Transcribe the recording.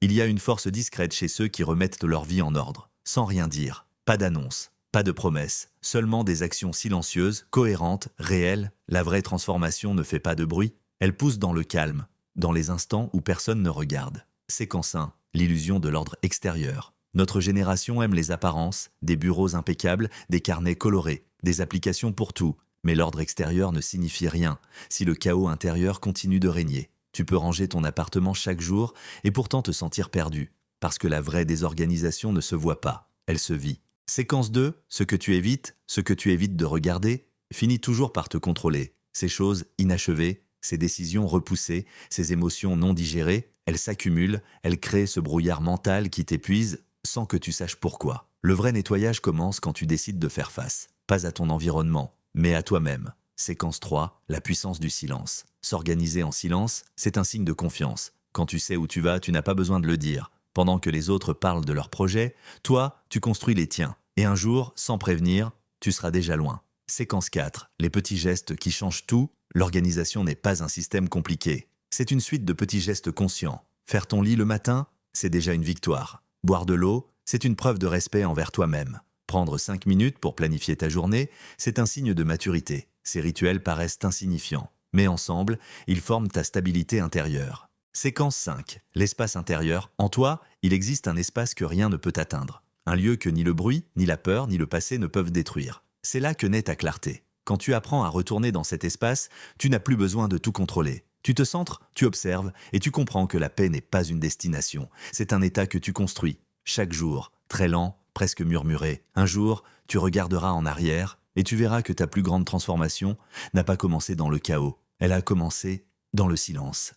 Il y a une force discrète chez ceux qui remettent leur vie en ordre, sans rien dire. Pas d'annonce, pas de promesses, seulement des actions silencieuses, cohérentes, réelles. La vraie transformation ne fait pas de bruit, elle pousse dans le calme, dans les instants où personne ne regarde. Séquence 1, l'illusion de l'ordre extérieur. Notre génération aime les apparences, des bureaux impeccables, des carnets colorés, des applications pour tout. Mais l'ordre extérieur ne signifie rien si le chaos intérieur continue de régner. Tu peux ranger ton appartement chaque jour et pourtant te sentir perdu, parce que la vraie désorganisation ne se voit pas, elle se vit. Séquence 2, ce que tu évites de regarder, finit toujours par te contrôler. Ces choses inachevées, ces décisions repoussées, ces émotions non digérées, elles s'accumulent, elles créent ce brouillard mental qui t'épuise sans que tu saches pourquoi. Le vrai nettoyage commence quand tu décides de faire face, pas à ton environnement, mais à toi-même. Séquence 3, la puissance du silence. S'organiser en silence, c'est un signe de confiance. Quand tu sais où tu vas, tu n'as pas besoin de le dire. Pendant que les autres parlent de leurs projets, toi, tu construis les tiens. Et un jour, sans prévenir, tu seras déjà loin. Séquence 4, les petits gestes qui changent tout. L'organisation n'est pas un système compliqué. C'est une suite de petits gestes conscients. Faire ton lit le matin, c'est déjà une victoire. Boire de l'eau, c'est une preuve de respect envers toi-même. Prendre 5 minutes pour planifier ta journée, c'est un signe de maturité. Ces rituels paraissent insignifiants, mais ensemble, ils forment ta stabilité intérieure. Séquence 5. L'espace intérieur. En toi, il existe un espace que rien ne peut atteindre. Un lieu que ni le bruit, ni la peur, ni le passé ne peuvent détruire. C'est là que naît ta clarté. Quand tu apprends à retourner dans cet espace, tu n'as plus besoin de tout contrôler. Tu te centres, tu observes, et tu comprends que la paix n'est pas une destination. C'est un état que tu construis. Chaque jour, très lent, presque murmuré. Un jour, tu regarderas en arrière et tu verras que ta plus grande transformation n'a pas commencé dans le chaos. Elle a commencé dans le silence.